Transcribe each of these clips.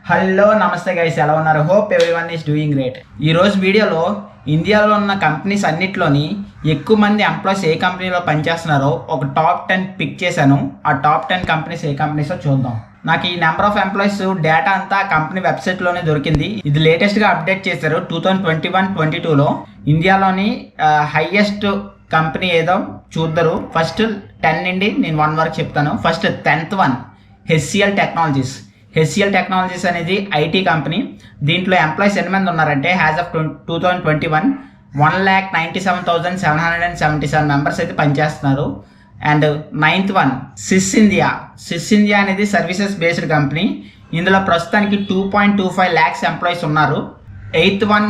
Hello నమస్తే guys, ఎలా ఉన్నారు? Hope everyone is doing great. ఈరోజు వీడియోలో ఇండియాలో ఉన్న కంపెనీస్ అన్నిట్లోని ఎక్కువ మంది ఎంప్లాయీస్ ఏ కంపెనీలో పనిచేస్తున్నారో ఒక టాప్ 10 పిక్ చేశాను. ఆ టాప్ 10 కంపెనీస్ ఏ కంపెనీసో చూద్దాం. నాకు ఈ నెంబర్ ఆఫ్ ఎంప్లాయీస్ డేటా అంతా కంపెనీ వెబ్సైట్లోనే దొరికింది. ఇది లేటెస్ట్గా అప్డేట్ చేశారు 2021-22లో. ఇండియాలోని హైయెస్ట్ కంపెనీ ఏదో చూద్దరు. ఫస్ట్ 10 నుండి నేను 1 వరకు చెప్తాను. First 10th one HCL Technologies. HCL Technologies అనేది ఐటీ కంపెనీ. దీంట్లో ఎంప్లాయీస్ ఎంతమంది ఉన్నారంటే హ్యాజ్ ఆఫ్ 2021 1,97,777 మెంబర్స్ అయితే పనిచేస్తున్నారు. అండ్ 9th వన్ సిస్ ఇండియా. సిస్ ఇండియా అనేది సర్వీసెస్ బేస్డ్ కంపెనీ. ఇందులో ప్రస్తుతానికి 2.25 lakhs ఎంప్లాయీస్ ఉన్నారు. 8th వన్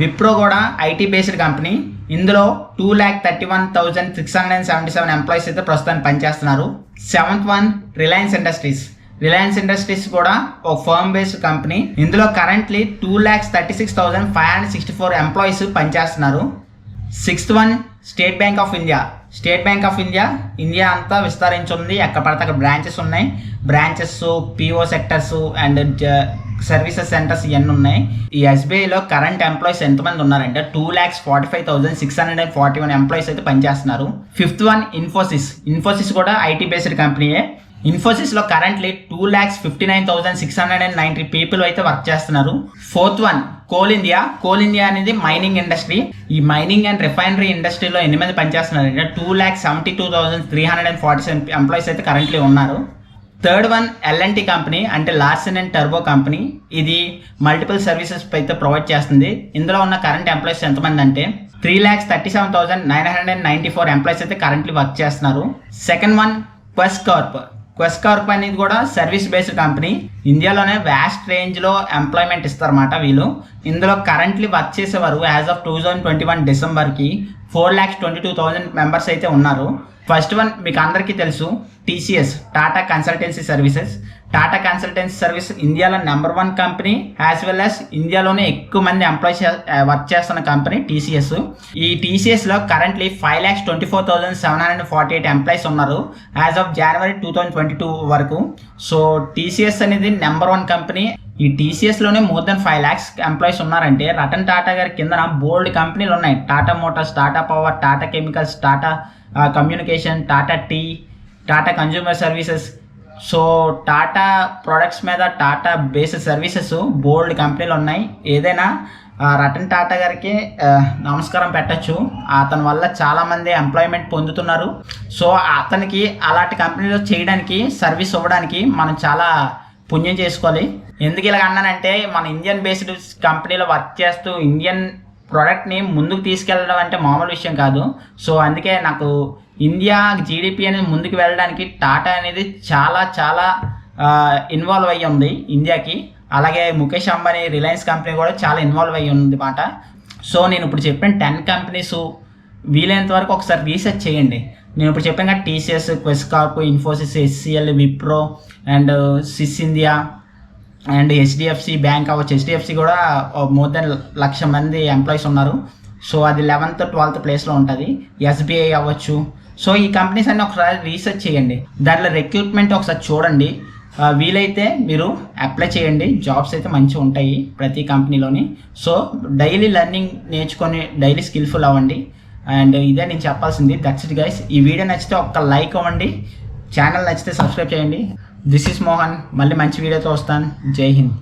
విప్రో కూడా ఐటీ బేస్డ్ కంపెనీ. ఇందులో 2,31,677 ఎంప్లాయీస్ అయితే ప్రస్తుతానికి పనిచేస్తున్నారు. 7th వన్ రిలయన్స్ ఇండస్ట్రీస్ కూడా ఒక ఫర్మ్ బేస్డ్ కంపెనీ. ఇందులో కరెంట్లీ 2,36,564 ఎంప్లాయీస్ పనిచేస్తున్నారు. 6th one state bank of India. India అంతా విస్తరించింది. ఎక్కడ పడితే అక్కడ బ్రాంచెస్ ఉన్నాయి. Branches, PO sectors and services centres ఇవన్నీ ఉన్నాయి. ఈ ఎస్బీఐలో కరెంట్ ఎంప్లాయీస్ ఎంతమంది ఉన్నారంటే 2,45,641 ఎంప్లాయీస్ అయితే పనిచేస్తున్నారు. 5th వన్ ఇన్ఫోసిస్ కూడా ఐటీ బేస్డ్ కంపెనీయే. ఇన్ఫోసిస్లో కరెంట్లీ 2,59,690 పీపుల్ అయితే వర్క్ చేస్తున్నారు. 4th వన్ కోల్ ఇండియా అనేది మైనింగ్ ఇండస్ట్రీ. ఈ మైనింగ్ అండ్ రిఫైనరీ ఇండస్ట్రీలో ఎన్ని మంది పనిచేస్తున్నారు అంటే 2,72,347 ఎంప్లాయీస్ అయితే కరెంట్లీ ఉన్నారు. 3rd వన్ ఎల్ఎన్టీ కంపెనీ, అంటే లార్సెన్ అండ్ టర్బో కంపెనీ. ఇది మల్టిపుల్ సర్వీసెస్ అయితే ప్రొవైడ్ చేస్తుంది. ఇందులో ఉన్న కరెంట్ ఎంప్లాయీస్ ఎంతమంది అంటే 3,37,994 ఎంప్లాయీస్ అయితే కరెంట్లీ వర్క్ చేస్తున్నారు. 2nd వన్ క్వెస్ కార్ప్ అనేది కూడా సర్వీస్ బేస్డ్ కంపెనీ. ఇండియాలోనే వ్యాస్ట్ రేంజ్లో ఎంప్లాయ్మెంట్ ఇస్తారన్నమాట వీళ్ళు. ఇందులో కరెంట్లీ వర్క్ చేసేవారు యాజ్ ఆఫ్ 2021 డిసెంబర్కి 4,22,000 మెంబర్స్ అయితే ఉన్నారు. ఫస్ట్ వన్ మీకు అందరికీ తెలుసు, టీసీఎస్, టాటా కన్సల్టెన్సీ సర్వీస్ ఇండియాలో number 1 company, as well as ఇండియాలోనే ఎక్కువ మంది ఎంప్లాయీస్ వర్క్ చేస్తున్న కంపెనీ టీసీఎస్. ఈ టీసీఎస్లో కరెంట్లీ 5,24,748 ఎంప్లాయీస్ ఉన్నారు యాజ్ ఆఫ్ జనవరి 2022 వరకు. సో టీసీఎస్ అనేది నెంబర్ 1 కంపెనీ. ఈ టీసీఎస్లోనే మోర్ దెన్ 5 lakhs ఎంప్లాయీస్ ఉన్నారంటే రతన్ టాటా గారి కిందన బోల్డ్ కంపెనీలు ఉన్నాయి. Tata Motors, Tata power, Tata chemicals, Tata communication, Tata consumer services. So Tata products మీద టాటా బేస్డ్ సర్వీసెస్ బోల్డ్ కంపెనీలు ఉన్నాయి. ఏదైనా రతన్ టాటా గారికి నమస్కారం పెట్టచ్చు. అతని వల్ల చాలామంది ఎంప్లాయ్మెంట్ పొందుతున్నారు. సో అతనికి అలాంటి కంపెనీలో చేయడానికి, సర్వీస్ ఇవ్వడానికి మనం చాలా పుణ్యం చేసుకోవాలి. ఎందుకు ఇలాగ అన్నానంటే మన ఇండియన్ బేస్డ్ కంపెనీలో వర్క్ చేస్తూ ఇండియన్ ప్రోడక్ట్ని ముందుకు తీసుకెళ్ళడం అంటే మామూలు విషయం కాదు. సో అందుకే నాకు ఇండియా జీడిపి అనేది ముందుకు వెళ్ళడానికి టాటా అనేది చాలా ఇన్వాల్వ్ అయ్యి ఉంది ఇండియాకి. అలాగే ముఖేష్ అంబానీ రిలయన్స్ కంపెనీ కూడా చాలా ఇన్వాల్వ్ అయ్యి ఉంది అన్నమాట. సో నేను ఇప్పుడు చెప్పిన 10 కంపెనీస్ వీలైనంత వరకు ఒకసారి రీసెర్చ్ చేయండి. నేను ఇప్పుడు చెప్పాను కదా, TCS, Quess Corp, Infosys, HCL, Wipro and సిస్ ఇండియా అండ్ హెచ్డిఎఫ్సి బ్యాంక్ అవ్వచ్చు. హెచ్డిఎఫ్సి కూడా మోర్ దెన్ 1,00,000 మంది ఎంప్లాయీస్ ఉన్నారు. సో అది 11th 12th ప్లేస్లో ఉంటుంది. ఎస్బీఐ అవ్వచ్చు. సో ఈ కంపెనీస్ అన్నీ ఒకసారి రీసెర్చ్ చేయండి. దాంట్లో రిక్రూట్మెంట్ ఒకసారి చూడండి. వీలైతే మీరు అప్లై చేయండి. జాబ్స్ అయితే మంచిగా ఉంటాయి ప్రతి కంపెనీలోని. సో డైలీ లెర్నింగ్ నేర్చుకొని డైలీ స్కిల్ఫుల్ అవ్వండి. అండ్ ఇదే నేను చెప్పాల్సింది. That's it guys. ఈ వీడియో నచ్చితే ఒక్క లైక్ అవ్వండి. ఛానల్ నచ్చితే సబ్స్క్రైబ్ చేయండి. This is Mohan. మళ్ళీ మంచి వీడియోతో వస్తాను. జై హింద్.